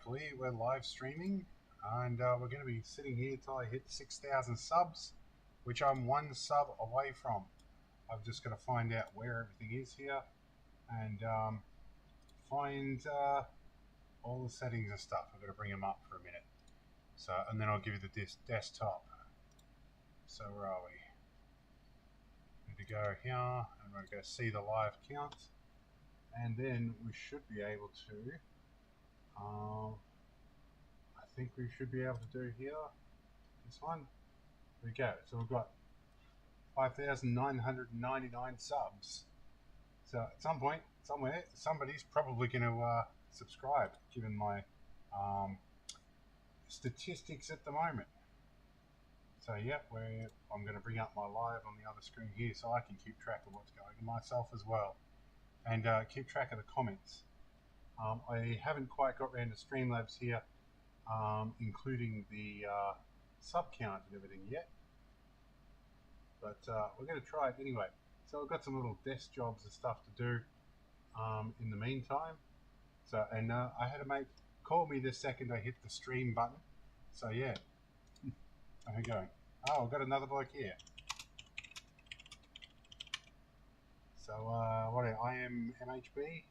hopefully we're live streaming, and we're going to be sitting here till I hit 6,000 subs, which I'm one sub away from. I've just got to find out where everything is here and find all the settings and stuff. I've got to bring them up for a minute. So, and then I'll give you the desktop. So where are we? Need to go here, and we're going to see the live count, and then we should be able to. I think we should be able to do here. This one. There we go. So we've got 5,999 subs. So at some point, somewhere, somebody's probably going to subscribe, given my statistics at the moment. So yeah, I'm going to bring up my live on the other screen here so I can keep track of what's going on myself as well, and keep track of the comments. I haven't quite got around to Streamlabs here, including the sub count and everything yet, but we're going to try it anyway. So I've got some little desk jobs and stuff to do in the meantime. So, and I had a mate call me the second I hit the stream button. So yeah, how are we going? Oh, I've got another bloke here. So what I am MHB.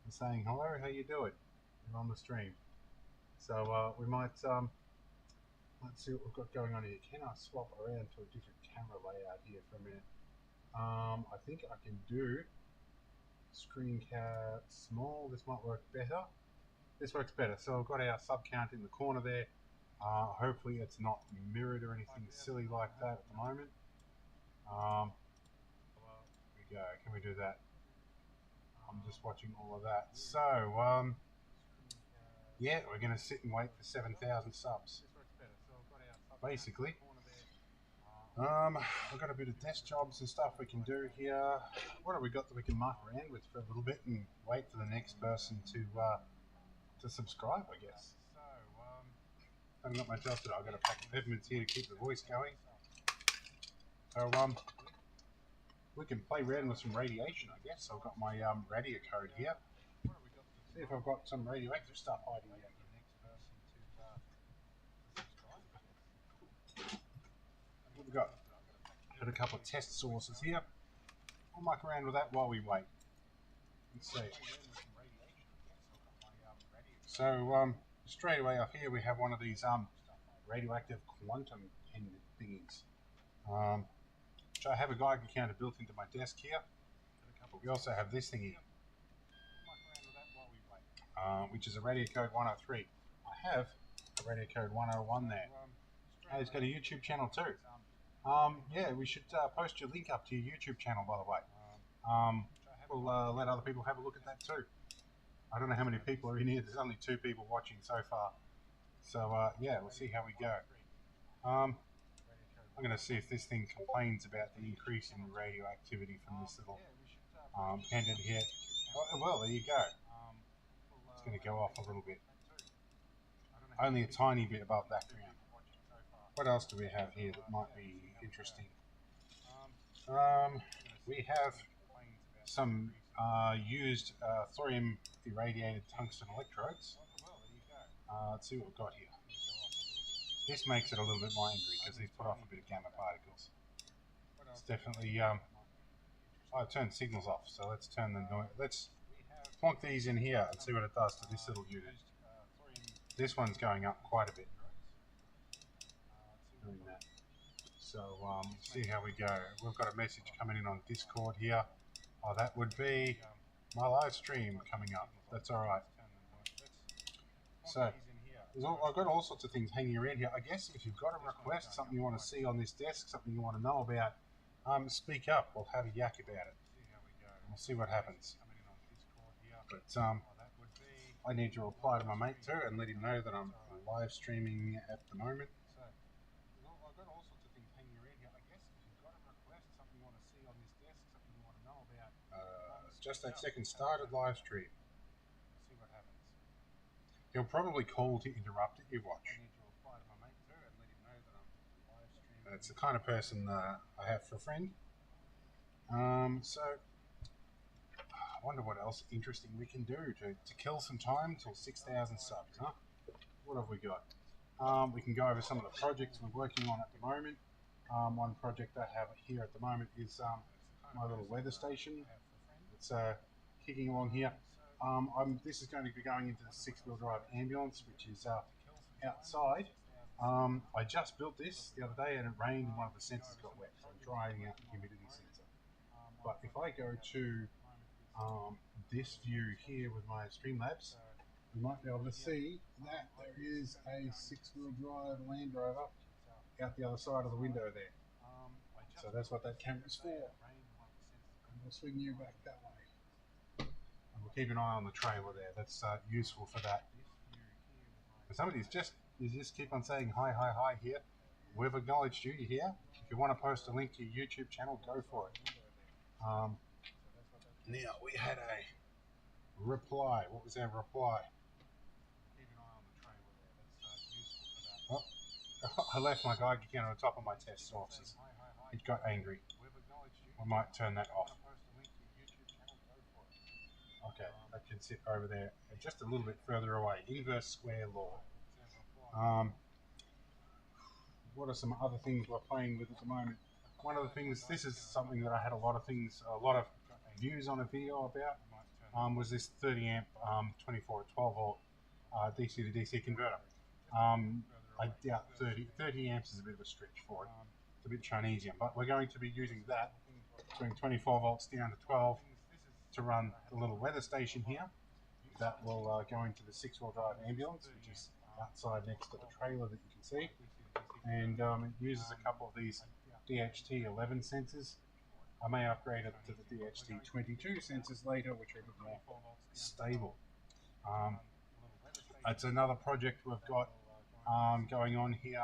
I'm saying hello. How you doing? You're on the stream. So we might let's see what we've got going on here. Can I swap around to a different camera layout here for a minute? I think I can do screen cap small. This might work better. This works better. So I've got our sub count in the corner there. Hopefully it's not mirrored or anything silly like that at the moment. Here we go. Can we do that? I'm just watching all of that. So yeah, we're going to sit and wait for 7,000 subs. Basically. We've got a bit of desk jobs and stuff we can do here. What have we got that we can muck around with for a little bit and wait for the next person to subscribe, I guess. I haven't got much else to do. I've got a pack of peppermints here to keep the voice going. So we can play around with some radiation, I guess. I've got my radio code here. See if I've got some radioactive stuff hiding here. What have we got? Got a couple of test sources here. I'll muck around with that while we wait. Let's see. So straight away up here we have one of these radioactive quantum pen thingies. Which I have a Geiger counter built into my desk here. But we also have this thing here, which is a radio code 103. I have a radio code 101 there. Hey, it's got a YouTube channel too. Yeah, we should post your link up to your YouTube channel, by the way. We'll let other people have a look at that too. I don't know how many people are in here. There's only 2 people watching so far. So yeah, we'll see how we go. I'm going to see if this thing complains about the increase in radioactivity from this little pendant here. Oh, well, there you go. It's going to go off a little bit. Only a tiny bit above background. What else do we have here that might be interesting? We have some used thorium irradiated tungsten electrodes. Let's see what we've got here. This makes it a little bit more angry because these put off a bit of gamma particles. It's definitely I've turned signals off, so let's turn the noise. Let's plonk these in here and see what it does to this little unit. This one's going up quite a bit. Doing that. So see how we go. We've got a message coming in on Discord here. Oh, that would be my live stream coming up. That's all right. So I've got all sorts of things hanging around here. I guess if you've got a request, something you want to see on this desk, something you want to know about, speak up. We'll have a yak about it. We'll see what happens. But I need to reply to my mate too and let him know that I'm live streaming at the moment. Just that second started live stream. He'll probably call to interrupt it. You watch. That's the kind of person I have for a friend. So wonder what else interesting we can do to kill some time till 6,000 subs, huh? What have we got? We can go over some of the projects we're working on at the moment. One project I have here at the moment is my little weather station. It's kicking along here. This is going to be going into the six-wheel drive ambulance, which is outside. I just built this the other day and it rained and one of the sensors got wet, so I'm drying out the humidity sensor. But if I go to this view here with my Streamlabs, we might be able to see that there is a six-wheel drive Land Rover out the other side of the window there. So that's what that camera's for. And we'll swing you back that way. And we'll keep an eye on the trailer there. That's useful for that. And somebody's just keep on saying hi, hi, hi here. We've acknowledged you here. If you want to post a link to your YouTube channel, go for it. Now, we had a reply. What was our reply? Oh, I left my Geiger on the top of my test sources. It got angry. I might turn that off. Okay, that can sit over there, just a little bit further away. Inverse square law. What are some other things we're playing with at the moment? One of the things, this is something that I had a lot of views on a video about, was this 30 amp 24 to 12 volt DC to DC converter. I doubt 30 amps is a bit of a stretch for it. It's a bit Chinesian, but we're going to be using that, bring 24 volts down to 12 to run the little weather station here. That will go into the six-wheel drive ambulance, which is outside next to the trailer that you can see. And it uses a couple of these DHT11 sensors. I may upgrade it to the DHT22 sensors later, which are a bit more stable. It's another project we've got going on here.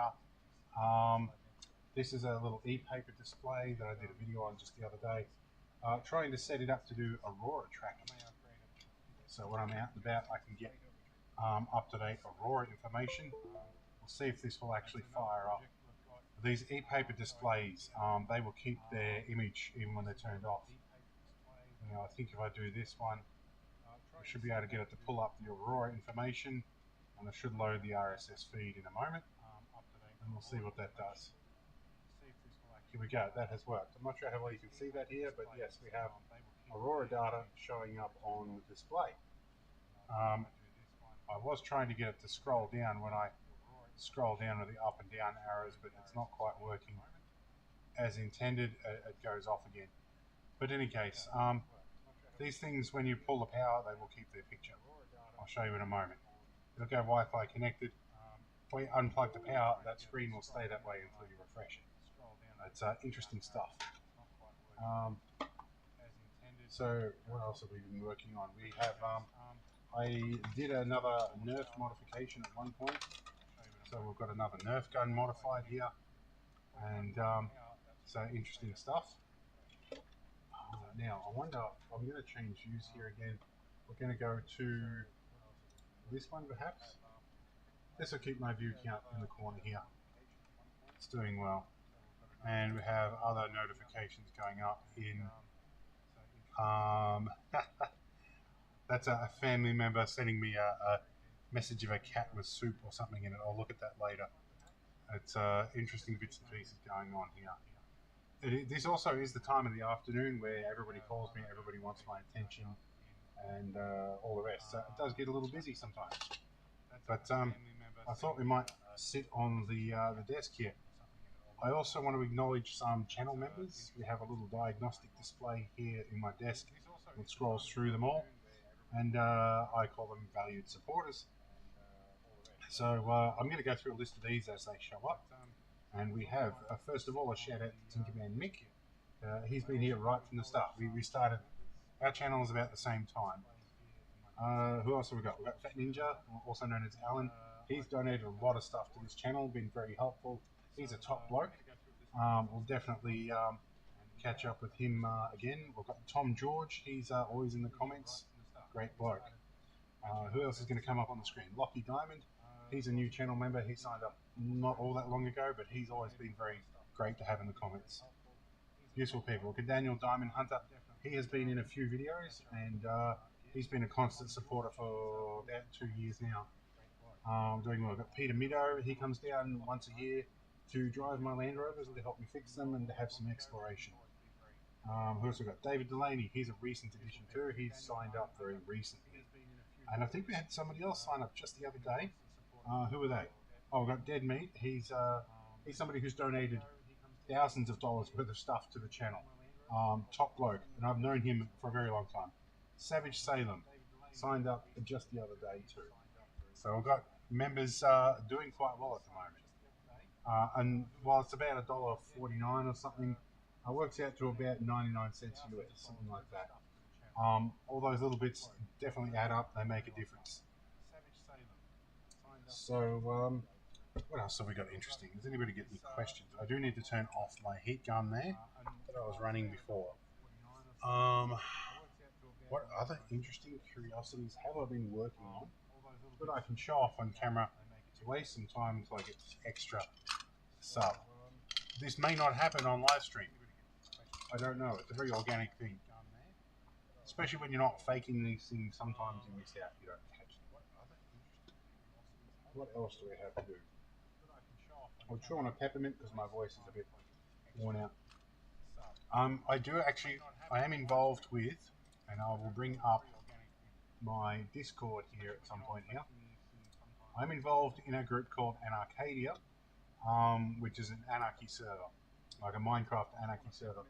This is a little e-paper display that I did a video on just the other day, trying to set it up to do Aurora tracking. So when I'm out and about, I can get up-to-date Aurora information. We'll see if this will actually fire up. These e-paper displays, they will keep their image even when they're turned off. Now, I think if I do this one, I should be able to get it to pull up the Aurora information, and I should load the RSS feed in a moment, and we'll see what that does. Here we go, that has worked. I'm not sure how well you can see that here, but yes, we have Aurora data showing up on the display. I was trying to get it to scroll down when I scroll down with the up and down arrows, but it's not quite working as intended. It goes off again. But in any case, these things, when you pull the power, they will keep their picture. I'll show you in a moment. It'll go Wi-Fi connected. If we unplug the power, that screen will stay that way until you refresh it. It's interesting stuff. So what else have we been working on? We have, I did another Nerf modification at one point. So we've got another Nerf gun modified here. And so interesting stuff. Now, I wonder, I'm going to change views here again. We're going to go to this one perhaps. This will keep my view count in the corner here. It's doing well. And we have other notifications going up in that's a family member sending me a message of a cat with soup or something in it. I'll look at that later. It's interesting bits and pieces going on here. This also is the time of the afternoon where everybody calls me, everybody wants my attention, and all the rest. So it does get a little busy sometimes. But I thought we might sit on the desk here. I also want to acknowledge some channel members. We have a little diagnostic display here in my desk that scrolls through them all, and I call them valued supporters. So I'm going to go through a list of these as they show up. And we have, first of all, a shout out to Tinkerman Mick. He's been here right from the start. We started our channels about the same time. Who else have we got? We've got Fat Ninja, also known as Alan. He's donated a lot of stuff to this channel, been very helpful. He's a top bloke. We'll definitely catch up with him again. We've got Tom George. He's always in the comments. Great bloke. Who else is going to come up on the screen? Lockie Diamond. He's a new channel member. He signed up not all that long ago, but he's always been very great to have in the comments. useful people. Look at Daniel Diamond Hunter. He has been in a few videos, and he's been a constant supporter for about 2 years now. Doing well. I've got Peter Middo. He comes down once a year to drive my Land Rovers and to help me fix them and to have some exploration. Who else we got? David Delaney. He's a recent addition too. He's signed up very recently. And I think we had somebody else sign up just the other day. Who are they? Oh, we've got Dead Meat. He's somebody who's donated thousands of dollars worth of stuff to the channel. Top bloke, and I've known him for a very long time. Savage Salem signed up just the other day too. So we've got members doing quite well at the moment. And while it's about $1.49 or something, it works out to about 99 cents US, something like that. All those little bits definitely add up. They make a difference. So, what else have we got interesting? Does anybody get any questions? I do need to turn off my heat gun there that I was running before. What other interesting curiosities have I been working on that I can show off on camera to waste some time until I get this extra sub? This may not happen on live stream. I don't know. It's a very organic thing. Especially when you're not faking these things, sometimes you miss out. You don't catch them. What else do we have to do? I'll chew on a peppermint because my voice is a bit worn out. I am involved with, and I will bring up my Discord here at some point here. I'm involved in a group called Anarcadia, which is an anarchy server, like a Minecraft anarchy server.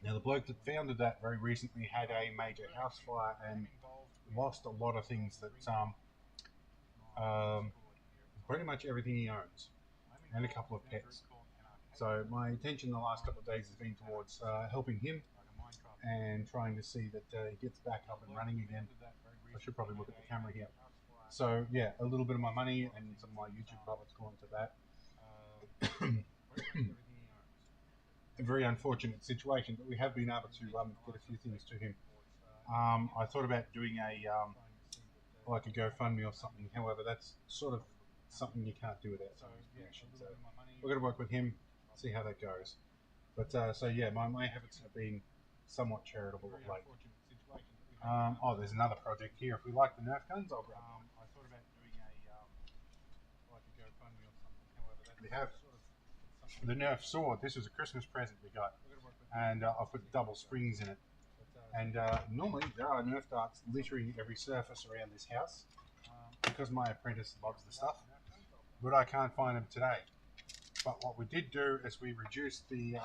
Now, the bloke that founded that very recently had a major house fire and lost a lot of things that, pretty much everything he owns, and a couple of pets. So my intention the last couple of days has been towards helping him and trying to see that he gets back up and running again. I should probably look at the camera here. So yeah, a little bit of my money and some of my YouTube profits go into that. A very unfortunate situation, but we have been able to get a few things to him. I thought about doing like a GoFundMe or something. However, that's sort of something you can't do without someone's permission. So we're going to work with him, see how that goes. But so yeah, my habits have been somewhat charitable of late. Oh, there's another project here. If we like the Nerf guns, I'll grab them. I thought about doing like a GoFundMe or something. However, we have the Nerf sword. This was a Christmas present we got, and I've put double springs in it. And normally there are Nerf darts littering every surface around this house because my apprentice loves the stuff, but I can't find them today. But what we did do is we reduced the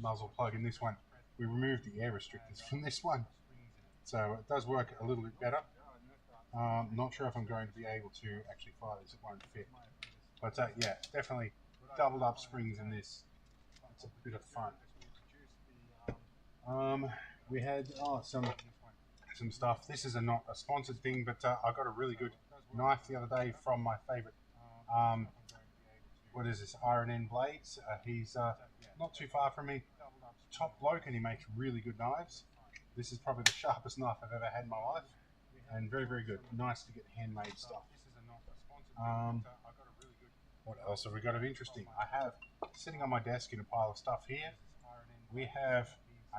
muzzle plug in this one. We removed the air restrictors from this one, so it does work a little bit better. Not sure if I'm going to be able to actually fire this. It won't fit. But yeah, definitely doubled up springs in this. It's a bit of fun. We had some stuff. This is not a sponsored thing, but I got a really good knife the other day from my favorite. What is this? Iron End Blades. He's not too far from me. Top bloke, and he makes really good knives. This is probably the sharpest knife I've ever had in my life, and very, very good. Nice to get handmade stuff. What else have we got of interesting? I have, sitting on my desk in a pile of stuff here, we have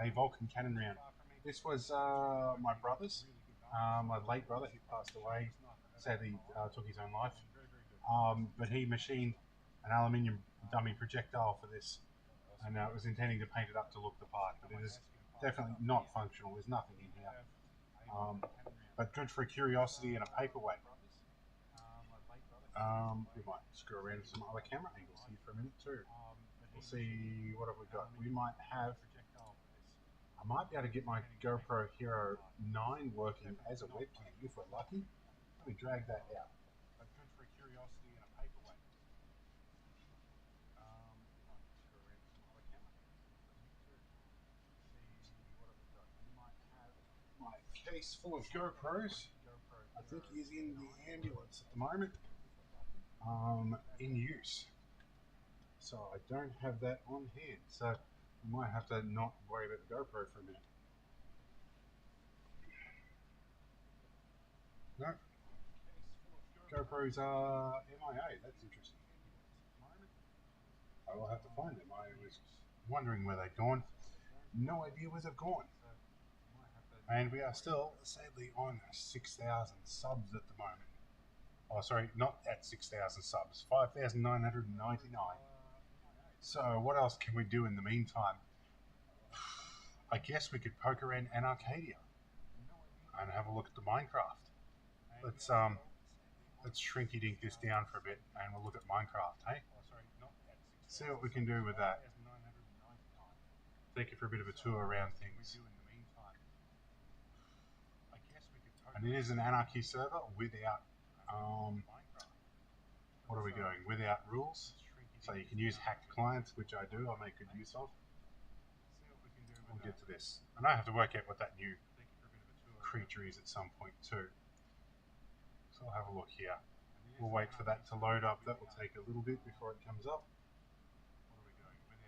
a Vulcan cannon round. This was my brother's, my late brother. He passed away, sadly took his own life, but he machined an aluminium dummy projectile for this, and was intending to paint it up to look the part, but it is definitely not functional. There's nothing in here, but good for a curiosity and a paperweight. We might screw around with some other camera angles here for a minute too. We'll see, what have we got? We might have, I might be able to get my GoPro Hero 9 working as a webcam if we're lucky. Let me drag that out. But good for a curiosity and a paperweight. Screw around with some other camera angles too. See, what have we got? We might have my case full of GoPros. I think he's in the ambulance at the moment. In use, so I don't have that on hand, so we might have to not worry about the GoPro for a minute. No, GoPros are MIA. That's interesting. I will have to find them. I was wondering where they'd gone. No idea where they've gone. And we are still, sadly, on 6,000 subs at the moment. Oh, sorry, not at 6,000 subs, 5,999. So, what else can we do in the meantime? I guess we could poke around Anarcadia and have a look at the Minecraft. Let's shrinky dink this down for a bit and we'll look at Minecraft, hey? See what we can do with that. Take you for a bit of a tour around things. And it is an Anarchy server without, what are we going? Without rules. So you can use hacked clients, which I do, I make good use of. We'll get to this. And I have to work out what that new creature is at some point too. So I'll have a look here. We'll wait for that to load up. That will take a little bit before it comes up.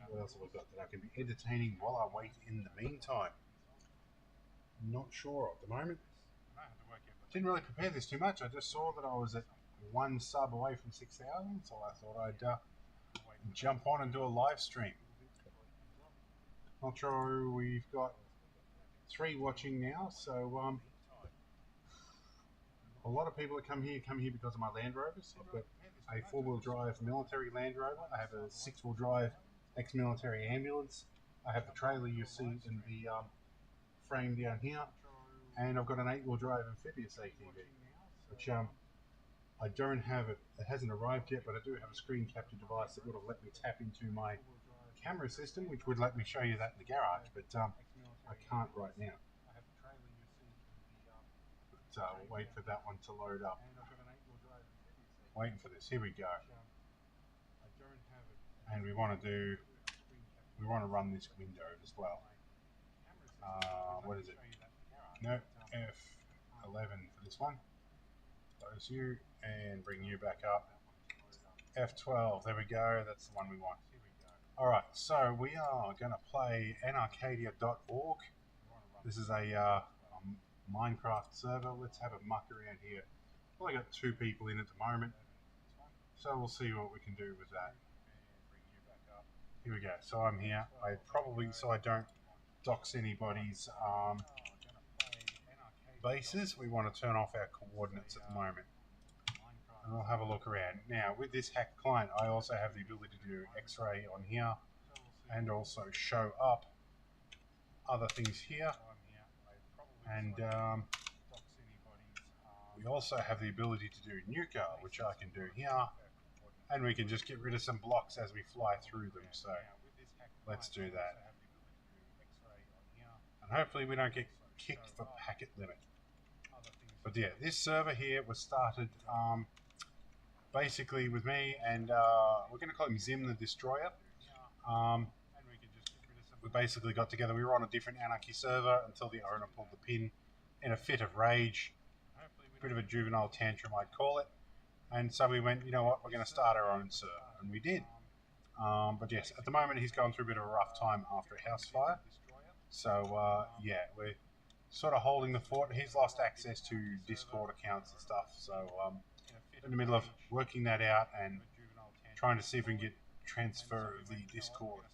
What else have I got that I can be entertaining while I wait in the meantime? Not sure at the moment. Didn't really prepare this too much. I just saw that I was at one sub away from 6,000, so I thought I'd jump on and do a live stream. Not sure, we've got 3 watching now, so a lot of people that come here because of my Land Rovers. I've got a 4-wheel drive military Land Rover. I have a 6-wheel drive ex-military ambulance. I have the trailer you see in the frame down here, and I've got an 8-wheel drive amphibious ATV, which I don't have it. It hasn't arrived yet, but I do have a screen capture device that would have let me tap into my camera system, which would let me show you that in the garage, but I can't right now. But we'll wait for that one to load up. Waiting for this. Here we go. And we want to run this window as well. What is it? No, F11 for this one. Close you and bring you back up. F12, there we go. That's the one we want. Alright, so we are going to play anarcadia.org. This is a Minecraft server. Let's have a muck around here. Well, I got 2 people in at the moment, so we'll see what we can do with that. Here we go. So I'm here. So I don't dox anybody's bases. We want to turn off our coordinates at the moment. And we'll have a look around. Now, with this hacked client, I also have the ability to do X-ray on here and also show up other things here. And we also have the ability to do Nuka, which I can do here. And we can just get rid of some blocks as we fly through them. So let's do that. And hopefully we don't get kicked for packet limit. But yeah, this server here was started basically with me and we're going to call him Zim the Destroyer. We basically got together. We were on a different Anarchy server until the owner pulled the pin in a fit of rage. A bit of a juvenile tantrum, I'd call it. And so we went, you know what, we're going to start our own server. And we did. But yes, at the moment he's going through a bit of a rough time after a house fire. So yeah, we're sort of holding the fort. He's lost access to Discord accounts and stuff. So in the middle of working that out and trying to see if we can get transfer of the Discord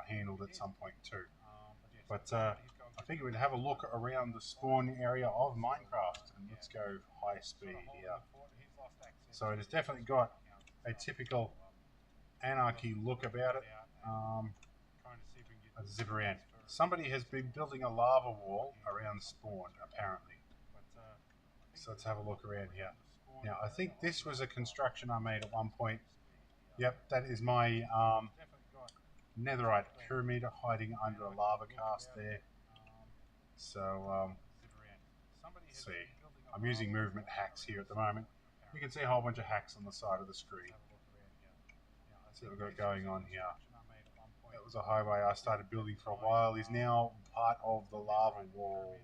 handled at some point too. But I think we'd have a look around the spawn area of Minecraft, and let's go high speed here. So it has definitely got a typical Anarchy look about it. Let's zip around. Somebody has been building a lava wall around spawn, apparently. So let's have a look around here. Now, I think this was a construction I made at one point. Yep, that is my netherite pyramid hiding under a lava cast there. So, let's see. I'm using movement hacks here at the moment. You can see a whole bunch of hacks on the side of the screen. Let's see what we've got going on here. That was a highway I started building for a while. Is now part of the lava wall.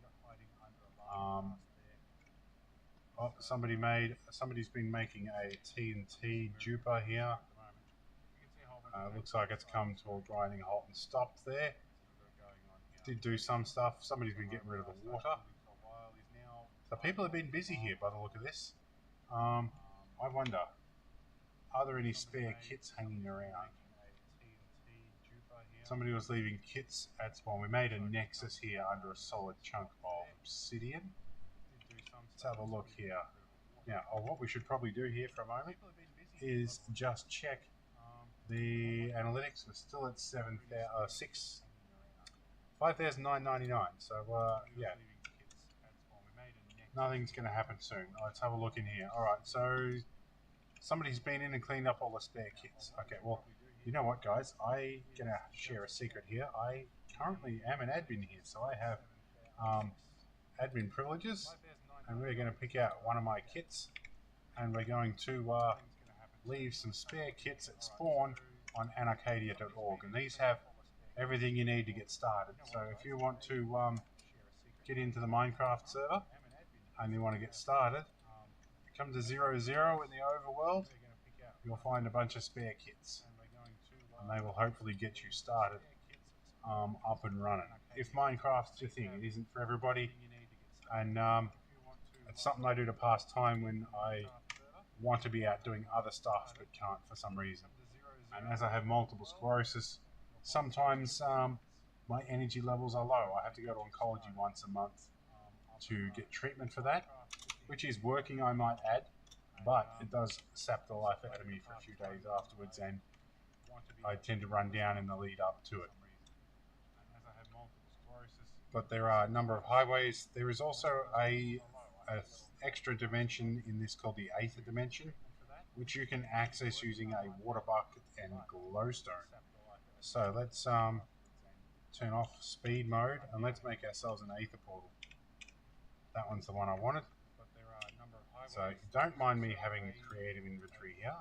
Oh, somebody's been making a TNT duper here. Looks like it's come to a grinding halt and stopped there. Did do some stuff. Somebody's been getting rid of the water. So people have been busy here by the look of this. I wonder, are there any spare kits hanging around? Somebody was leaving kits at spawn. We made a nexus here under a solid chunk of obsidian. Let's have a look here. Now, what we should probably do here for a moment is just check the analytics. We're still at 5,999. So, yeah, nothing's going to happen soon. Let's have a look in here. All right, so somebody's been in and cleaned up all the spare kits. Okay, well, you know what, guys? I'm going to share a secret here. I currently am an admin here, so I have admin privileges, and we're going to pick out one of my kits, and we're going to leave some spare kits at spawn on anarcadia.org, and these have everything you need to get started. So if you want to get into the Minecraft server and you want to get started, come to 0, 0 in the overworld, you'll find a bunch of spare kits, and they will hopefully get you started up and running. If Minecraft's your thing, it isn't for everybody, and it's something I do to pass time when I want to be out doing other stuff but can't for some reason. And as I have multiple sclerosis, sometimes my energy levels are low. I have to go to oncology once a month to get treatment for that, which is working, I might add, but it does sap the life out of me for a few days afterwards, and I tend to run down in the lead up to it. But there are a number of highways. There is also a extra dimension in this called the Aether Dimension, which you can access using a water bucket and glowstone. So let's turn off speed mode and let's make ourselves an Aether portal. That one's the one I wanted. So don't mind me having a creative inventory here.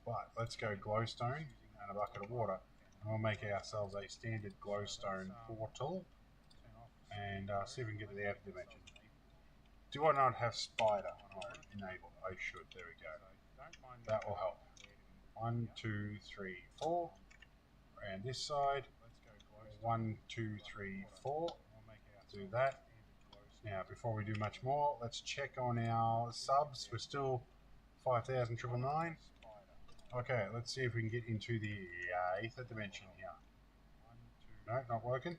But let's go glowstone and a bucket of water, and we'll make ourselves a standard glowstone portal and see if we can get to the Aether Dimension. Do I not have spider mode enabled? I should. There we go. That will help. 1, 2, 3, 4. And this side. 1, 2, 3, 4. Do that. Now, before we do much more, let's check on our subs. We're still 5,999. Okay, let's see if we can get into the Aether Dimension here. No, not working.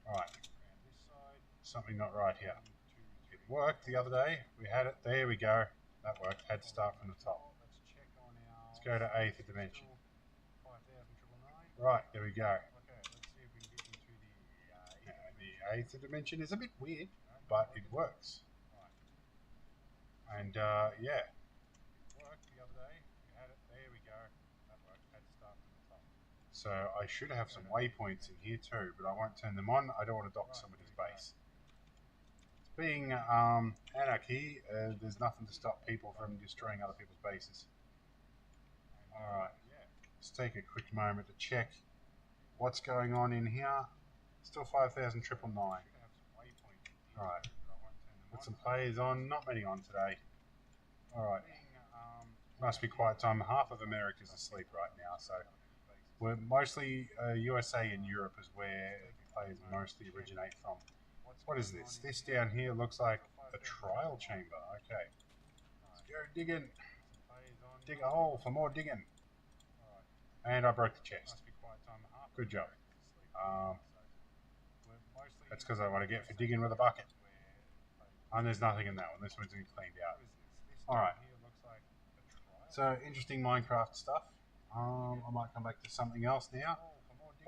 Alright. Something not right here. It worked the other day. We had it. There we go. That worked. Had to start from the top. Let's go to Aether Dimension. Right, there we go. Now, the Aether Dimension is a bit weird, but it works. And yeah. So I should have some waypoints in here too, but I won't turn them on. I don't want to dock somebody's base. Being anarchy, there's nothing to stop people from destroying other people's bases. Alright, let's take a quick moment to check what's going on in here. Still 5,999. Alright, put some players on, not many on today. Alright, must be quiet time. Half of America's asleep right now, so we're mostly USA and Europe is where players mostly originate from. What is this? This down here looks like a trial chamber. Okay. Let's go digging. Dig a hole for more digging. And I broke the chest. Good job. That's because I want to get for digging with a bucket. And there's nothing in that one. This one's been cleaned out. Alright. So, interesting Minecraft stuff. I might come back to something else now.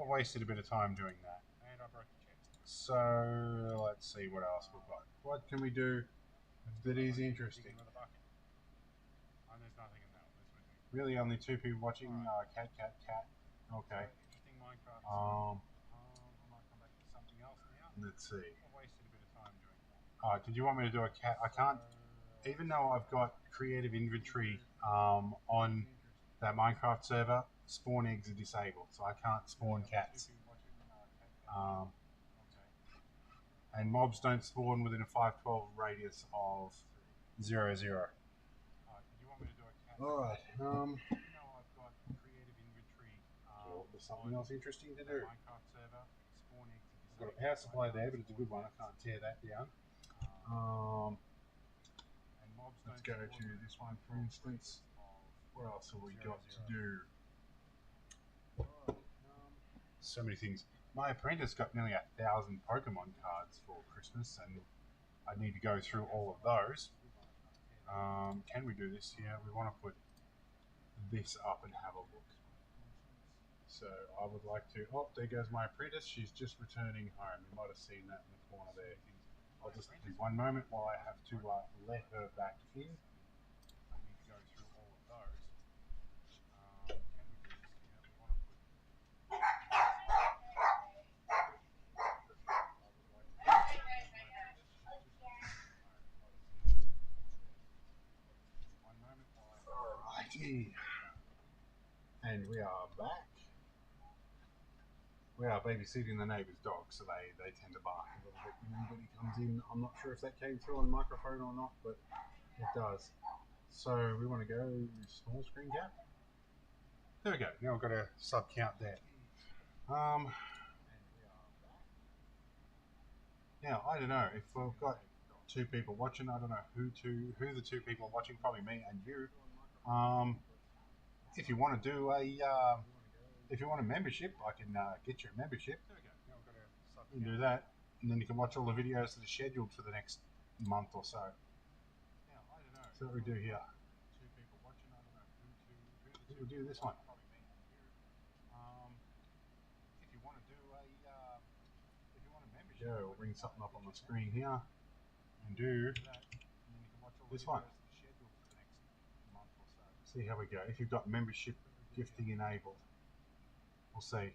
I wasted a bit of time doing that. So, let's see what else we've got. What can we do that is interesting? Really only 2 people watching. Cat. Okay. Let's see. Did you want me to do a cat? I can't, even though I've got creative inventory on that Minecraft server, spawn eggs are disabled, so I can't spawn cats. And mobs don't spawn within a 512 radius of 0, 0. Alright, there's something else interesting to do. I've got a power supply there, but it's a good one. I can't tear that down. Let's go to this one, for instance. What else have we got to do? so many things. My apprentice got nearly 1,000 Pokemon cards for Christmas, and I need to go through all of those. Can we do this here? We want to put this up and have a look. So I would like to. Oh, there goes my apprentice. She's just returning home. You might have seen that in the corner there. I'll just do one moment while I have to let her back in. I need to go through all of those. Can we do this here? We want to put. One moment while I. Alrighty. And we are back. We are babysitting the neighbour's dog, so they tend to bark a little bit when anybody comes in. I'm not sure if that came through on the microphone or not, but it does. So we want to go small screen cap. There we go. Now I've got a sub count there. Now I don't know if we've got two people watching. I don't know who the two people are watching. Probably me and you. If you want to do if you want a membership, I can get you a membership. There we go. Now I've got a you can do that, and then you can watch all the videos that are scheduled for the next month or so. Now I don't know. So what we do here. Two people watching. I don't know who we'll do this one. If you want to do a membership, we'll bring something up on the screen here and do this one. See how we go. If you've got membership gifting enabled, we'll see.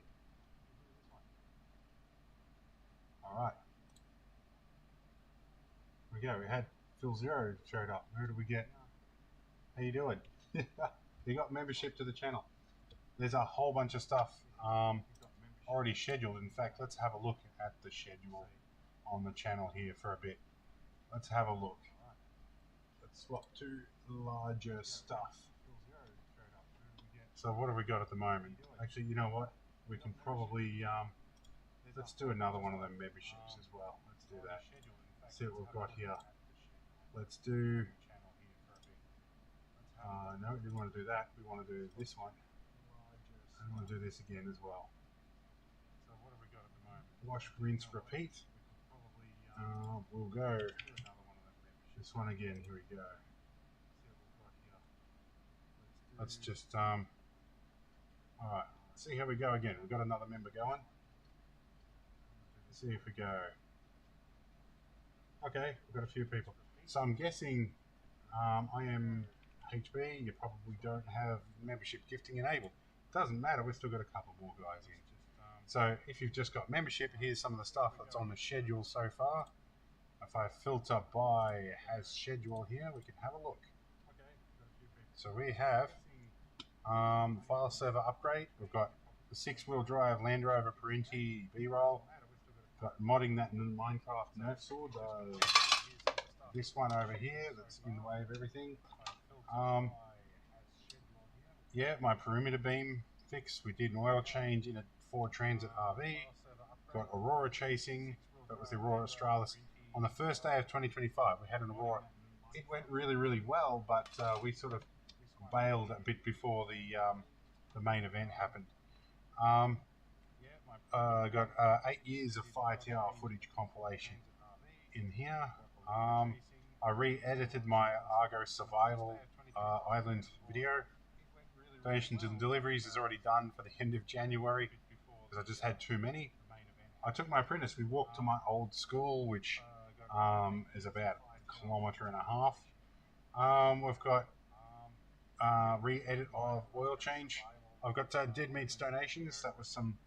Alright. Here we go. We had Phil Zero showed up. Who do we get? How you doing? You got membership to the channel. There's a whole bunch of stuff already scheduled. In fact, let's have a look at the schedule on the channel here for a bit. Let's have a look. Let's swap to larger stuff. So what have we got at the moment? Actually, you know what? We can probably let's do another one of them memberships as well. Let's do that. See what we've got here. Let's do. No, we didn't want to do that. We want to do this one. And we want to do this again as well. So what have we got at the moment? Wash, rinse, repeat. We'll go this one again. Here we go. Let's just all right. See how we go again. We've got another member going. Let's see if we go. Okay, we've got a few people. So I'm guessing I am HB. You probably don't have membership gifting enabled. Doesn't matter. We've still got a couple more guys in. So if you've just got membership, here's some of the stuff that's on the schedule so far. If I filter by has schedule here, we can have a look. So we have file server upgrade. We've got the 6-wheel drive Land Rover Parenti B-roll. Got modding that in Minecraft Nerf sword. This one over here that's in the way of everything. Yeah, my perimeter beam fix. We did an oil change in a Ford Transit RV. Got Aurora chasing. That was the Aurora Australis. On the first day of 2025, we had an Aurora. It went really, really well, but we sort of bailed a bit before the main event happened. Got 8 years of Fire Tower footage compilation in here. I re-edited my Argo Survival Island video. Donations and deliveries is already done for the end of January because I just had too many. I took my apprentice. We walked to my old school, which is about 1.5 kilometres. We've got re-edit of oil change. I've got Dead Meats donations. That was some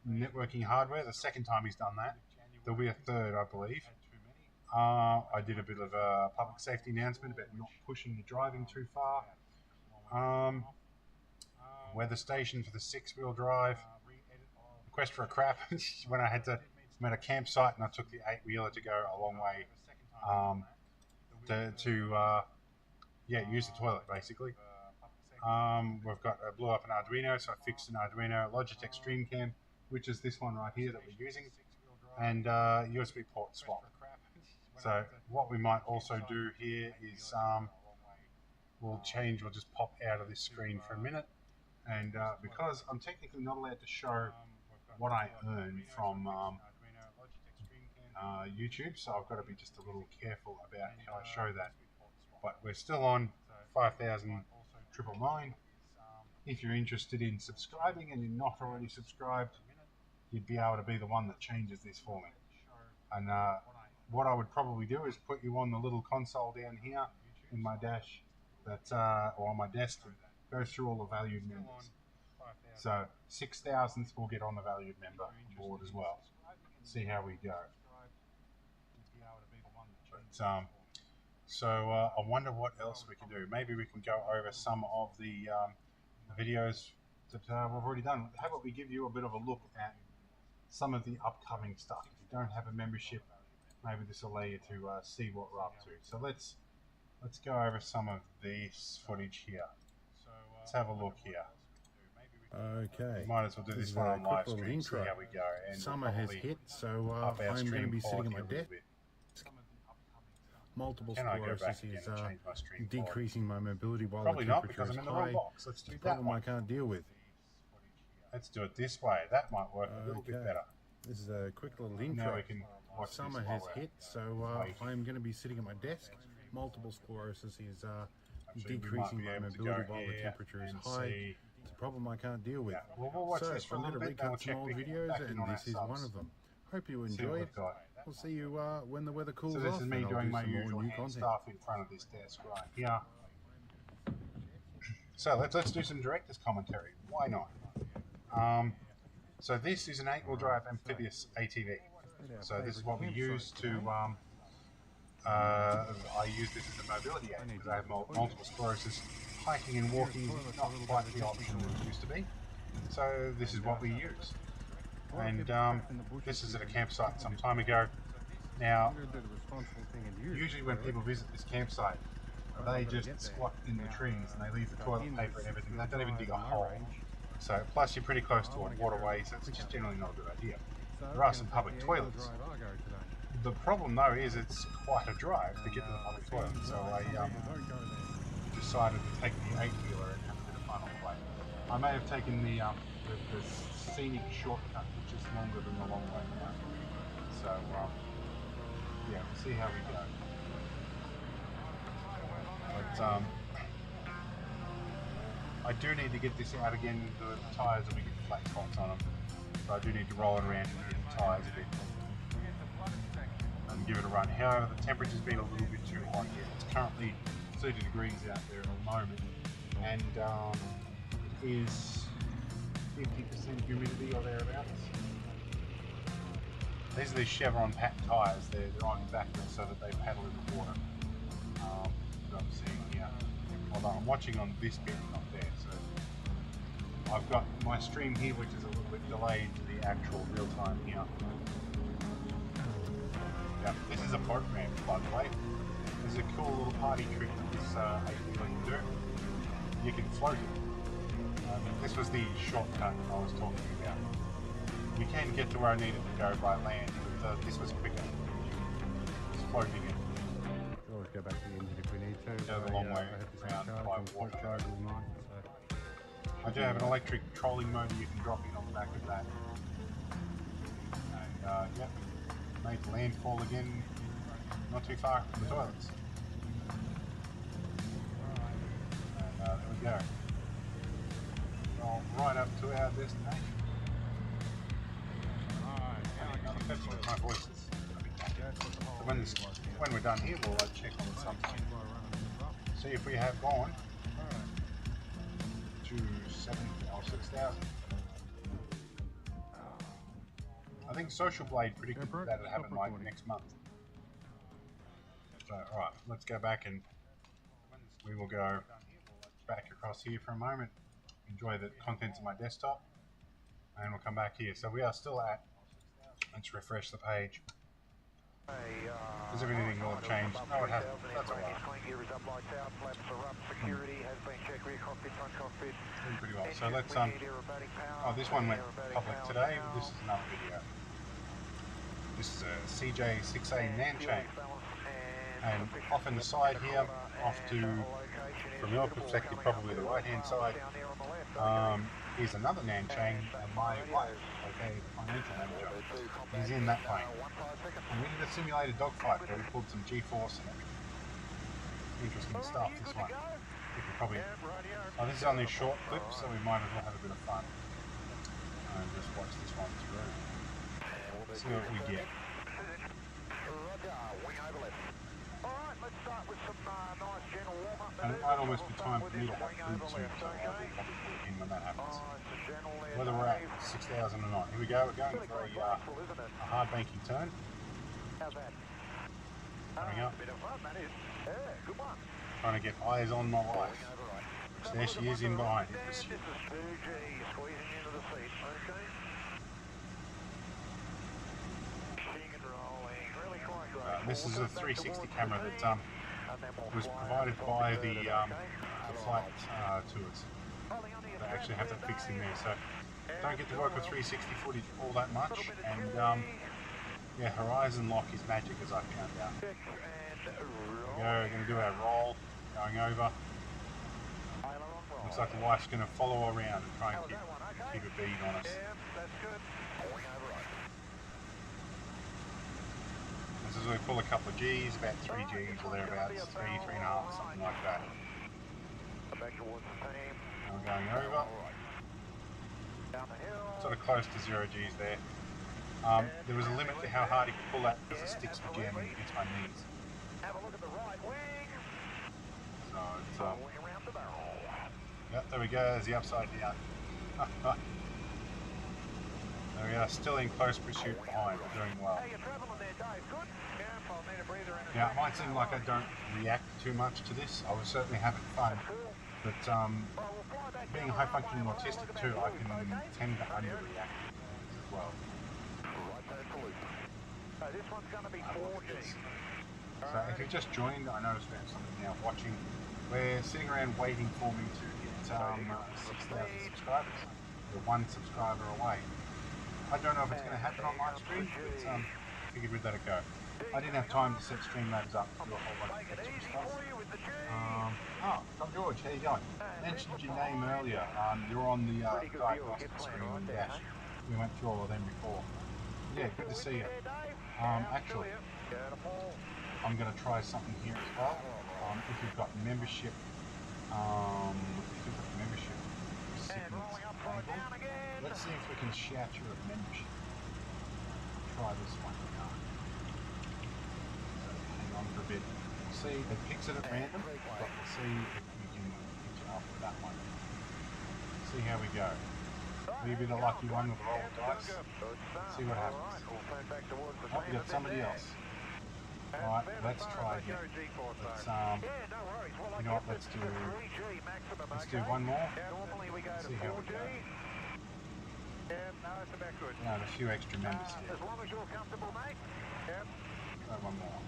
networking hardware. The second time he's done that. There'll be a third, I believe. I did a bit of a public safety announcement about not pushing your driving too far. Weather station for the 6-wheel drive. Request for a crap when I had to. I'm at a campsite and I took the 8-wheeler to go a long way use the toilet basically. We've got blew up an Arduino, so I fixed an Arduino Logitech StreamCam, which is this one right here that we're using, and USB port swap. So what we might also do here is we'll just pop out of this screen for a minute, and because I'm technically not allowed to show what I earn from YouTube, so I've got to be just a little careful about how I show that. But we're still on 5,999. If you're interested in subscribing and you're not already subscribed, you'd be able to be the one that changes this for me. And what I would probably do is put you on the little console down here in my dash, or on my desk, and go through all the valued members. So 6,000th will get on the valued member board as well. See how we go. But, I wonder what else we can do. Maybe we can go over some of the videos that we've already done. How about we give you a bit of a look at some of the upcoming stuff? If you don't have a membership, maybe this will allow you to see what we're up to. So let's go over some of this footage here. Let's have a look here. Okay. Might as well do this one on live stream, see how we go. And summer has hit, so I'm going to be sitting at my desk. Multiple sclerosis is decreasing my mobility while Probably the not, temperature because is I'm in the wrong high. box. Let's do It's a that problem one. I can't deal with. Let's do it this way. That might work a little bit better. This is a quick little Now intro. we can watch Summer this has while we're hit, so I'm going to be sitting at my desk. Multiple sclerosis is Actually, we might decreasing be my able to go mobility while the here temperature is and high. see. It's a problem I can't deal with. Yeah, well, we'll watch So this for a I'm little going to bit, then we'll recap some check old back videos, in and on our this is one subs. of them. Hope you See what enjoyed. we've got. We'll see you when the weather cools So this off, is me and I'll doing do my some more usual new hand content. stuff in front of this desk right here. So let's do some director's commentary. Why not? So this is an 8-wheel drive amphibious ATV. So this is what we use to. I use this as a mobility aid because I have multiple sclerosis. Hiking and walking is not quite the option that it used to be. So this is what we use. And this is at a campsite some time ago. Now, usually when people visit this campsite, they just squat in the trees and they leave the toilet paper and everything. They don't even dig a hole. So, plus you're pretty close to a waterway, so it's just generally not a good idea. There are some public toilets. The problem though is it's quite a drive to get to the public toilet, so I decided to take the 8-wheeler and have a bit of fun on the way. I may have taken the scenic shortcut, which is longer than the long way home. So, yeah, we'll see how we go. But, I do need to get this out again. The tyres will be getting flat spots on them, so I do need to roll it around and get the tyres a bit and give it a run. However, the temperature's been a little bit too hot here. It's currently 30 degrees out there at the moment, and it is 50% humidity or thereabouts. These are these Chevron patent tyres. They're on backwards so that they paddle in the water. That I'm seeing here. Although I'm watching on this bit, not there. So I've got my stream here, which is a little bit delayed to the actual real time here. Yeah, this is a boat ramp, by the way. There's a cool little party trick that this 8-wheeler can do. You can float it. This was the shortcut I was talking about. You can get to where I needed to go by land, but this was quicker. Just floating it. Always go back to the engine if we need to. Go the long way around by water. I do have an electric trolling motor you can drop in on the back of that. And yeah, make landfall again, not too far from the toilets. And there we go. Roll right up to our destination. My voice is a bit bad. So when we're done here, we'll check on the subtitles. See if we have gone to 7 or 6,000. I think Social Blade predicted that it'll happen like next month. So, alright, let's go back and we will go back across here for a moment, enjoy the contents of my desktop, and we'll come back here. So we are still at, let's refresh the page. Has everything all changed? No, it hasn't. That's alright. Doing pretty well. So let's, oh, this one went public today. This is another video. This is a CJ6A Nanchang. And off in the side here, off to, from your perspective, probably the right hand side, is another Nanchang and my wife, okay, Lethal Manager. He's in that plane. And we did a simulated dogfight where we pulled some G-force and everything. Interesting stuff, this one. We could probably... Oh, this is only a short clip, so we might as well have a bit of fun. And just watch this one through. See what we get. And it might almost be time for me to have food soon, so I'll be probably in when that happens. Whether we're at 6,000 or not. Here we go, we're going for a hard banking turn. Coming up. Trying to get eyes on my wife. Which there she is in behind. This is a 360 camera that was provided by the flight tours. They actually have that fixed in there, so don't get to work with 360 footage all that much. And yeah, horizon lock is magic, as I found out. We're going to do our roll, going over. Looks like the wife's going to follow around and try and keep a bead on us. This is where we pull a couple of G's, about 3 G's or thereabouts, 3.5, something like that. And we're going over. Sort of close to 0 G's there. There was a limit to how hard he could pull that because the sticks were jamming against my knees. So it's, yep, there we go, there's the upside down. There we are, still in close pursuit behind, doing well. Now, it might seem like I don't react too much to this. I was certainly having fun, but being high-functioning autistic too, I can tend to underreact as well. So if you've just joined, I noticed we have somebody now watching. We're sitting around waiting for me to hit 6,000 subscribers. We're 1 subscriber away. I don't know if it's going to happen on live stream, but figured we'd let it go. I didn't have time to set Streamlabs up to do a whole bunch of extra stuff. Oh, Tom George, how you going? Mentioned your name earlier. You're on the diagnostic screen on Dash. We went through all of them before. Yeah, good to see you. Actually, I'm going to try something here as well. If you've got membership, signals enabled, let's see if we can shout you a membership. Try this one. Hang on for a bit. We'll see, it picks it at random, but we'll see if we can pick it up with that one. See how we go. Maybe the lucky one with roll of dice. See what happens. Oh, we got somebody else. Alright, let's try again. Let's, you know what, let's do one more. See how we go. Now, a few extra members here. Try one more.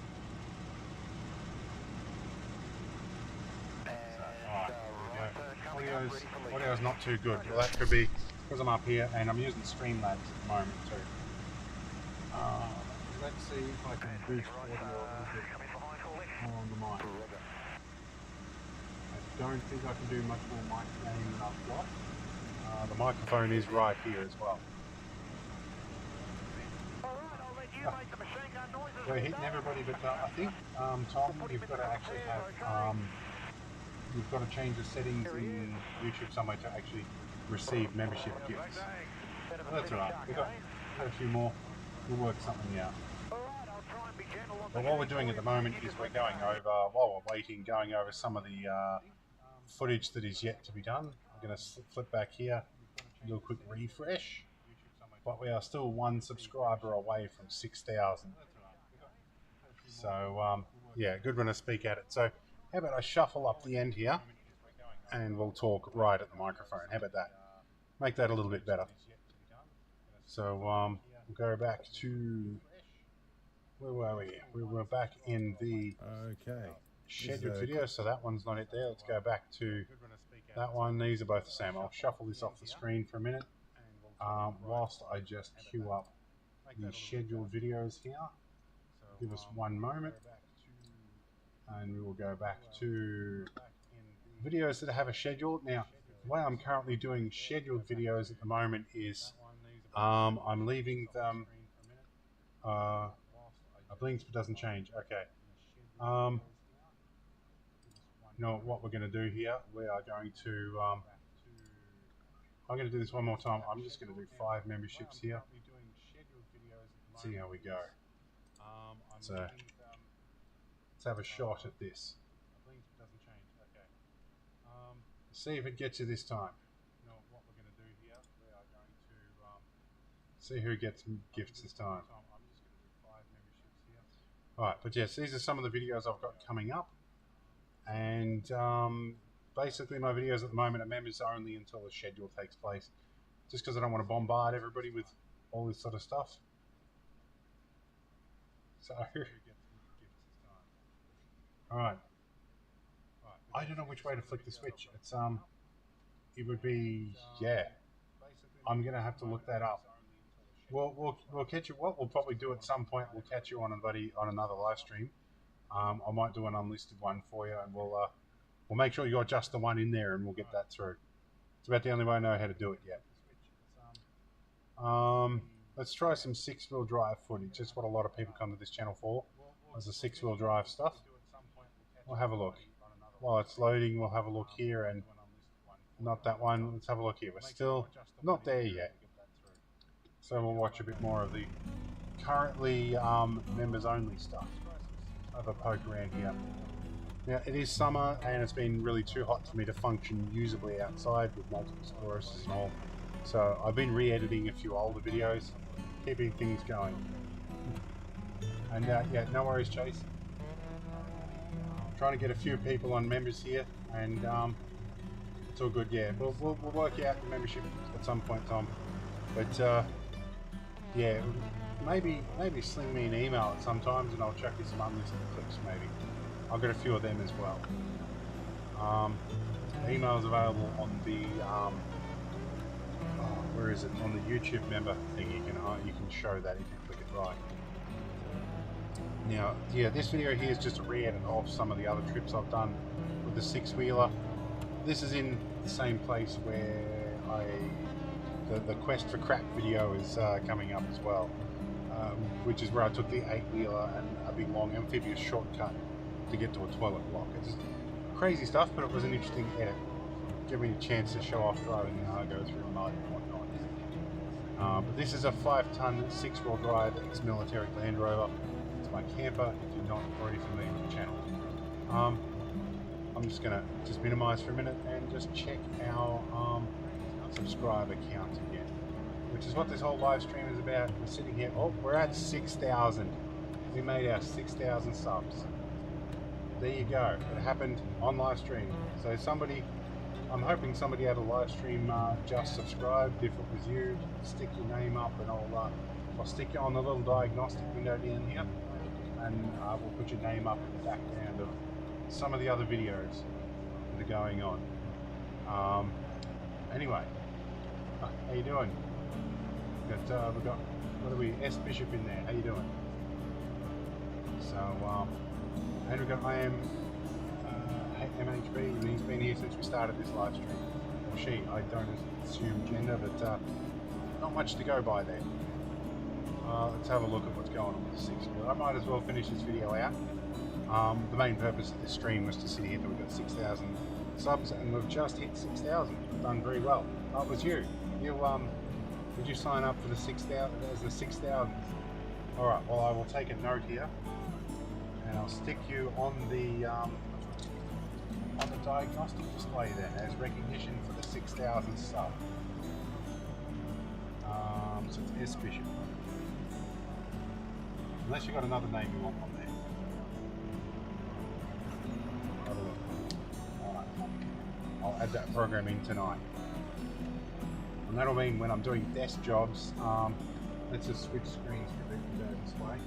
So, alright, audio's not too good. Well, that could be because I'm up here and I'm using Streamlabs at the moment too. Let's see if I can boost audio a little bit more on the mic. I don't think I can do much more mic gain than I've got. The microphone is right here as well. We're hitting everybody, but I think, Tom, you've got to actually have, you've got to change the settings in YouTube somewhere to actually receive membership gifts. Well, that's alright. We've got a few more. We'll work something out. But what we're doing at the moment is we're going over, while we're waiting, going over some of the footage that is yet to be done. I'm going to flip back here, do a quick refresh. But we are still 1 subscriber away from 6,000. So, yeah, good one to speak at it. So, how about I shuffle up the end here, and we'll talk right at the microphone. How about that? Make that a little bit better. So, we'll go back to... Where were we? We were back in the scheduled video, so that one's not it there. Let's go back to that one. These are both the same. I'll shuffle this off the screen for a minute whilst I just queue up the scheduled videos here. Give us 1 moment and we will go back to videos that have a schedule. Now, the way I'm currently doing scheduled videos at the moment is I'm leaving them. It blinks but doesn't change. Okay. You know what we're going to do here? We are going to. I'm going to do this one more time. I'm just going to do 5 memberships here. See how we go. So let's have a shot at this. See if it gets you this time. See who gets gifts this time. Alright, but yes, these are some of the videos I've got coming up. And basically my videos at the moment are members only until the schedule takes place. Just because I don't want to bombard everybody with all this sort of stuff. So, alright. I don't know which way to flick the switch. It's it would be, yeah. I'm going to have to look that up. We'll catch you. What we'll probably do at some point, we'll catch you on another live stream. I might do an unlisted one for you, and we'll make sure you're just the one in there, and we'll get that through. It's about the only way I know how to do it yet. Let's try some 6-wheel drive footage. That's what a lot of people come to this channel for, is the 6-wheel drive stuff. We'll have a look. While it's loading, we'll have a look here, and not that one. Let's have a look here. We're still not there yet. So we'll watch a bit more of the currently members only stuff. Have a poke around here. Now it is summer and it's been really too hot for me to function usably outside with multiple sclerosis and all. So I've been re-editing a few older videos, keeping things going. And yeah, no worries, Chase. Trying to get a few people on members here, and it's all good. Yeah, we'll work out the membership at some point, Tom. But yeah, maybe sling me an email at sometimes, and I'll check you some unlisted clips. Maybe I'll get a few of them as well. Email's available on the where is it? On the YouTube member thing. You can show that if you click it right. Now, yeah, this video here is just a re-edit of some of the other trips I've done with the 6-wheeler. This is in the same place where the Quest for Crap video is coming up as well, which is where I took the 8-wheeler and a big long amphibious shortcut to get to a toilet block. It's crazy stuff, but it was an interesting edit. Give me a chance to show off driving go through mud and whatnot. But this is a 5-ton 6-wheel drive ex-military Land Rover. It's my camper, if you're not already familiar with the channel. I'm just going to minimize for a minute and just check our subscriber count again, which is what this whole live stream is about. We're sitting here, oh, we're at 6,000. We made our 6,000 subs. There you go. It happened on live stream. So I'm hoping somebody had a live stream just subscribed. If it was you, stick your name up and I'll stick you on the little diagnostic window down here, and we'll put your name up in the background of some of the other videos that are going on. Anyway, how you doing? We've got what are we? S Bishop in there. How you doing? So and we've got MHB, and he's been here since we started this live stream. Or she, I don't assume gender, but not much to go by there. Let's have a look at what's going on with the 6-wheel. I might as well finish this video out. The main purpose of this stream was to see here that we've got 6,000 subs, and we've just hit 6,000. Done very well. That was you. Did you sign up for the 6,000 as the 6,000? All right. Well, I will take a note here, and I'll stick you on the diagnostic display then as recognition for the 6,000 sub. So it's S Bishop. Unless you've got another name you want on there. Have a look. Alright. I'll add that program in tonight. And that'll mean when I'm doing desk jobs, let's just switch screens for a bit and go this way.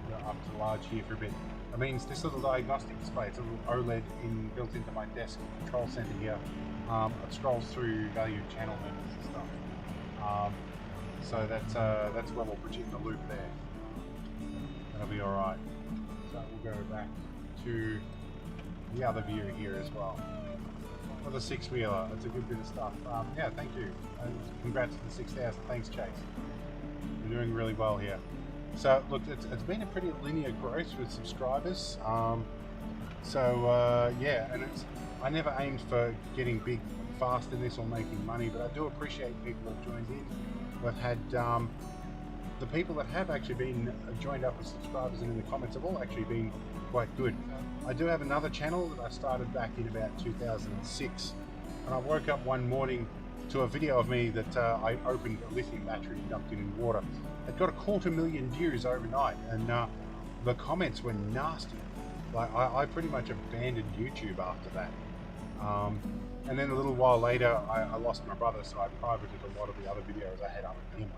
Go up to large here for a bit. That means this little diagnostic display, it's a little OLED built into my desk control center here. It scrolls through valued channel members and stuff. So that's where we'll put you in the loop there. That'll be alright. So we'll go back to the other view here as well. For the six-wheeler, it's a good bit of stuff. Yeah, thank you. And congrats to the 6,000. Thanks, Chase. You're doing really well here. So, look, it's been a pretty linear growth with subscribers. Yeah, and I never aimed for getting big fast in this or making money, but I do appreciate people who have joined in. We've had the people that have actually been joined up as subscribers and in the comments have all actually been quite good. I do have another channel that I started back in about 2006, and I woke up one morning to a video of me that I opened a lithium battery and dumped it in water. It got 250,000 views overnight, and the comments were nasty. Like I pretty much abandoned YouTube after that. And then a little while later, I lost my brother, so I privated a lot of the other videos I had up with him.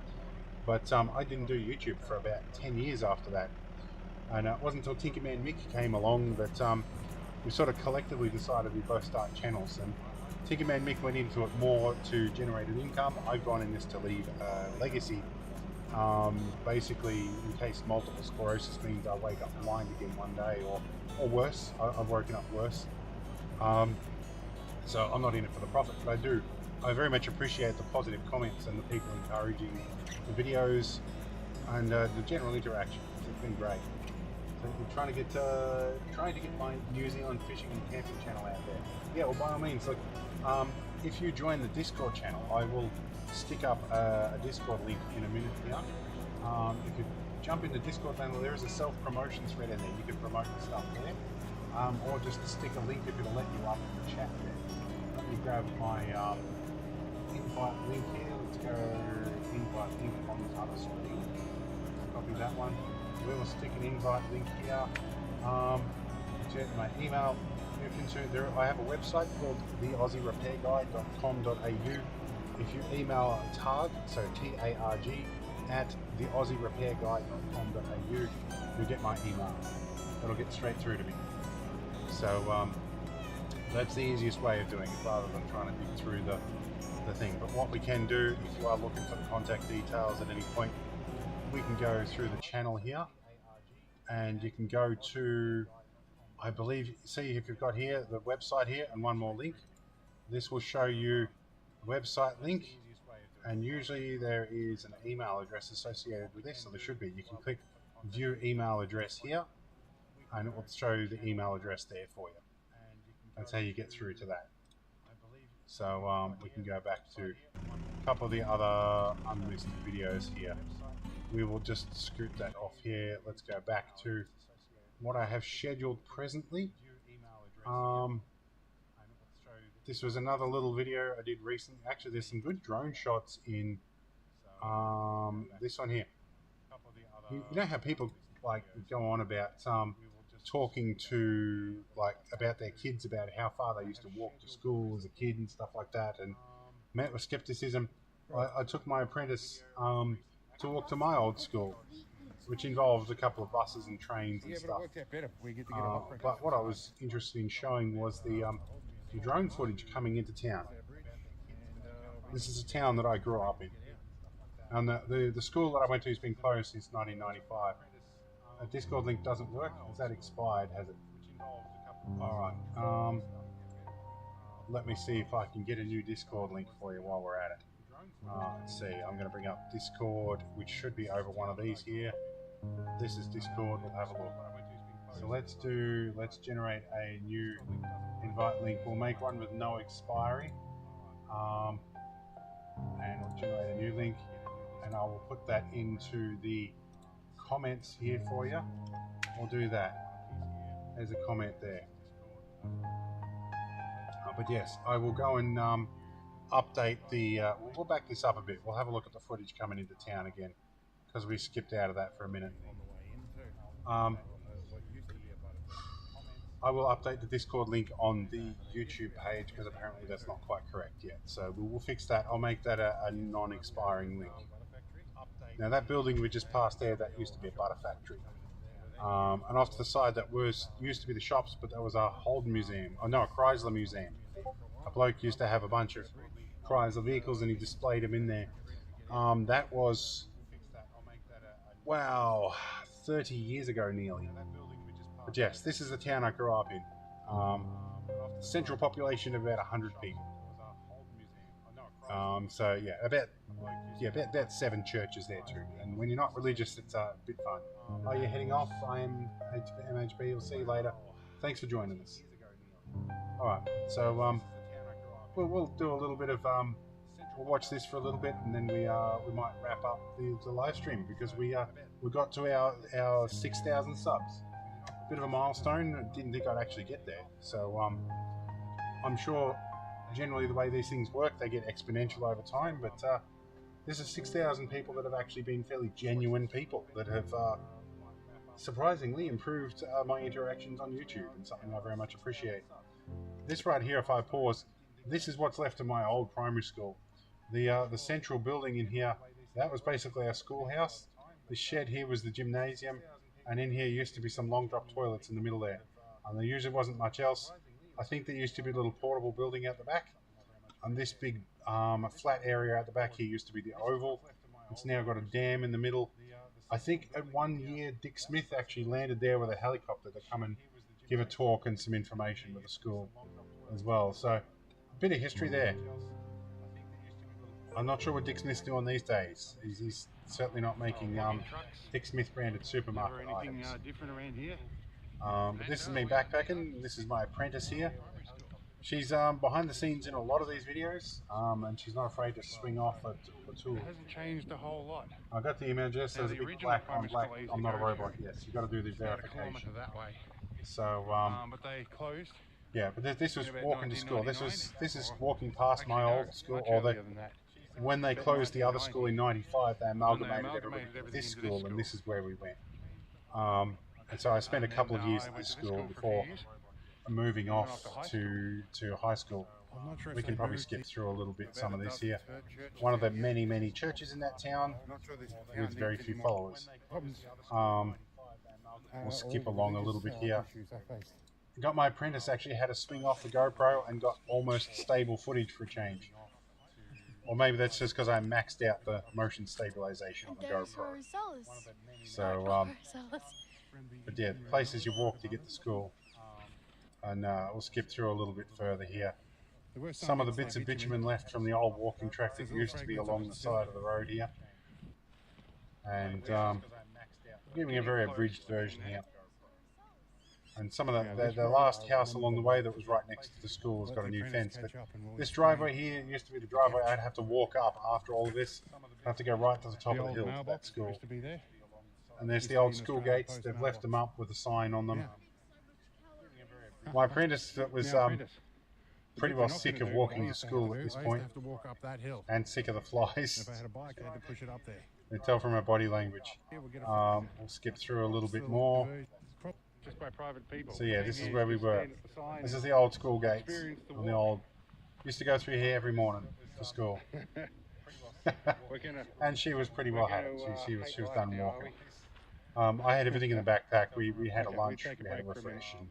But I didn't do YouTube for about 10 years after that. And it wasn't until Tinkerman Mick came along that we sort of collectively decided we'd both start channels. And Tinkerman Mick went into it more to generate an income. I've gone in this to leave a legacy. Basically, in case multiple sclerosis means I wake up blind again one day, or worse. I've woken up worse. So I'm not in it for the profit, but I very much appreciate the positive comments and the people encouraging the videos and the general interaction. It's been great. So we're trying to get my New Zealand fishing and camping channel out there. Yeah, well, by all means, look, if you join the Discord channel, I will stick up a Discord link in a minute here. If you jump into Discord channel, there is a self-promotion thread in there. You can promote the stuff there, or just stick a link if it'll let you up in the chat there. Let me grab my invite link here. Let's go invite link on this other screen. Copy that one. We will stick an invite link here. Check my email. I have a website called theaussierepairguide.com.au. If you email TARG, so TARG, at theaussierepairguide.com.au, you'll get my email. It'll get straight through to me. So that's the easiest way of doing it, rather than trying to dig through the thing. But what we can do, if you are looking for the contact details at any point, we can go through the channel here, and you can go to, I believe, see if you've got here the website here and one more link. This will show you the website link, and usually there is an email address associated with this, so there should be. You can click view email address here, and it will show you the email address there for you. That's how you get through to that. So we can go back to a couple of the other unlisted videos here. We will just scoop that off here. Let's go back to what I have scheduled presently. This was another little video I did recently. Actually, there's some good drone shots in this one here. You know how people like go on about talking to about their kids, about how far they used to walk to school as a kid and stuff like that, and met with skepticism. I took my apprentice to walk to my old school, which involved a couple of buses and trains and stuff. But what I was interested in showing was the drone footage coming into town. This is a town that I grew up in, and the school that I went to has been closed since 1995. A Discord link doesn't work. Has that expired? Has it? All right. Let me see if I can get a new Discord link for you while we're at it. Let's see. I'm going to bring up Discord, which should be over one of these here. This is Discord. We'll have a look. So let's generate a new invite link. We'll make one with no expiry, and we'll generate a new link, and I will put that into the comments here for you. We'll do that. There's a comment there. But yes, I will go and update the. We'll back this up a bit. We'll have a look at the footage coming into town again, because we skipped out of that for a minute. I will update the Discord link on the YouTube page, because apparently that's not quite correct yet. So we'll fix that. I'll make that a non-expiring link. Now that building we just passed there, that used to be a butter factory. And off to the side that used to be the shops, but there was a Holden museum. Oh no, a Chrysler museum. A bloke used to have a bunch of Chrysler vehicles and he displayed them in there. That was, wow, 30 years ago nearly. But yes, this is the town I grew up in. central population of about 100 people. So yeah, about 7 churches there too. And when you're not religious, it's a bit fun. Oh, you're heading off. I am MHB. We'll see you later. Thanks for joining us. All right, so we'll do a little bit of we'll watch this for a little bit, and then we might wrap up the live stream, because we got to our 6,000 subs. Bit of a milestone. Didn't think I'd actually get there. So I'm sure generally the way these things work, they get exponential over time, but this is 6,000 people that have actually been fairly genuine people that have surprisingly improved my interactions on YouTube, and something I very much appreciate. This right here, if I pause, this is what's left of my old primary school. The central building in here, that was basically our schoolhouse. The shed here was the gymnasium, and in here used to be some long drop toilets in the middle there. And there usually wasn't much else. I think there used to be a little portable building out the back, and this big flat area at the back here used to be the oval. It's now got a dam in the middle. I think at one year Dick Smith actually landed there with a helicopter to come and give a talk and some information with the school as well. So a bit of history there. I'm not sure what Dick Smith's doing these days. He's certainly not making Dick Smith branded supermarket items. Different around here? But this is me backpacking. This is my apprentice here. She's behind the scenes in a lot of these videos, and she's not afraid to swing off a tool. It hasn't changed a whole lot. I got the email address. There's a big black on black. I'm not a robot. Yes, you got to do the verification. That way. So but they closed. yeah, but this was walking to school. This is walking past my old school, or when they closed the other school in '95, they amalgamated everybody with this school, and this is where we went. And so I spent a couple of years at this school before moving off to high school. We can probably skip through a little bit some of this here. One of the many churches in that town with very few followers. We'll skip along a little bit here. Got my apprentice actually had to swing off the GoPro and got almost stable footage for a change. Or maybe that's just because I maxed out the motion stabilization on the GoPro. So, but yeah, places you walk to get to school. And we'll skip through a little bit further here. Some of the bits of bitumen left from the old walking track that used to be along the side of the road here. And giving a very abridged version here. And some of the last house along the way that was right next to the school has got a new fence. But this driveway here used to be the driveway I'd have to walk up after all of this. I'd have to go right to the top of the hill to that school. And there's the old school gates. They've left them up with a sign on them. My apprentice that was pretty well sick of walking to school at this point, and sick of the flies. If I had a bike, I had to push it up there. You tell from her body language. We'll skip through a little bit more. Just by private people. So yeah, this is where we were. This is the old school gates. On the old, used to go through here every morning to school. And she was pretty well had it. She was done walking. I had everything in the backpack. We had a lunch, we had a refresh, and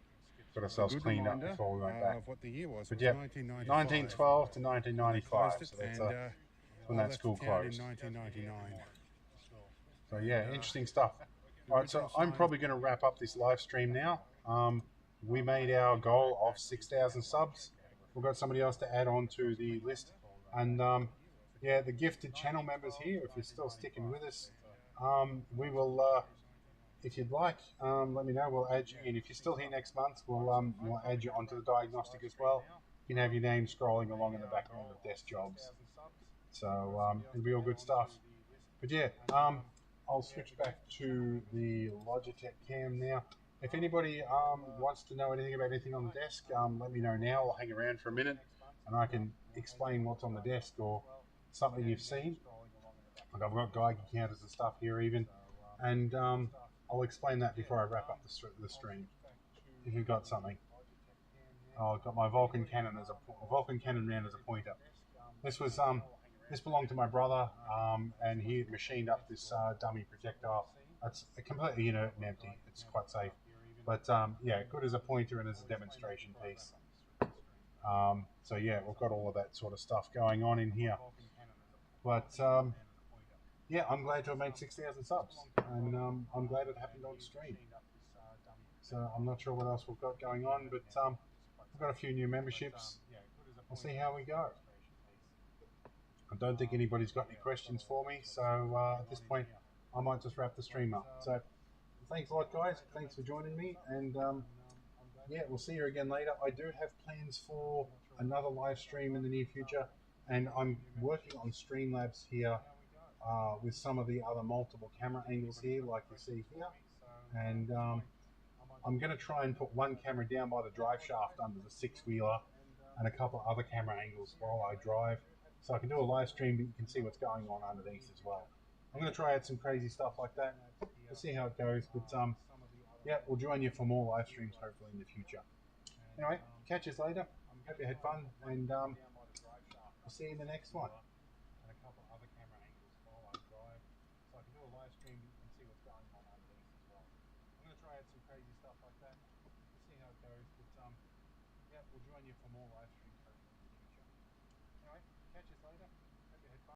got ourselves cleaned up before we went back. But yeah, 1912 to 1995, so that's when that school closed. So yeah, interesting stuff. Alright, so I'm probably going to wrap up this live stream now. We made our goal of 6,000 subs. We've got somebody else to add on to the list. And yeah, the gifted channel members here, if you're still sticking with us, we will, if you'd like, let me know. We'll add you in. If you're still here next month, we'll add you onto the diagnostic as well. You can have your name scrolling along in the background of desk jobs. So it'll be all good stuff. But yeah, I'll switch back to the Logitech cam now. If anybody wants to know anything about anything on the desk, let me know now. I'll hang around for a minute and I can explain what's on the desk or something you've seen. Like I've got Geiger counters and stuff here even. And I'll explain that before I wrap up the stream. If you've got something. Oh, I've got my Vulcan Cannon as a Vulcan Cannon round as a pointer. This was this belonged to my brother, and he had machined up this dummy projectile. It's completely inert and empty. It's quite safe, but yeah, good as a pointer and as a demonstration piece. So yeah, we've got all of that sort of stuff going on in here. But yeah, I'm glad to have made 6,000 subs, and I'm glad it happened on stream. So I'm not sure what else we've got going on, but We've got a few new memberships. We'll see how we go. I don't think anybody's got any questions for me, so at this point I might just wrap the stream up. So thanks a lot, guys. Thanks for joining me, and yeah, we'll see you again later. I do have plans for another live stream in the near future, and I'm working on Streamlabs here with some of the other multiple camera angles here, like you see here, and I'm going to try and put one camera down by the drive shaft under the six-wheeler and a couple of other camera angles while I drive, so I can do a live stream, but you can see what's going on underneath as well. I'm going to try out some crazy stuff like that. We'll see how it goes, but yeah, we'll join you for more live streams hopefully in the future. Anyway, catch us later. Hope you had fun, and we'll see you in the next one. And a couple of other camera angles while I drive, so I can do a live stream, but you can see what's going on underneath as well. I'm going to try out some crazy stuff like that. We'll see how it goes, but yeah, we'll join you for more live streams hopefully in the future. Anyway, catch us later.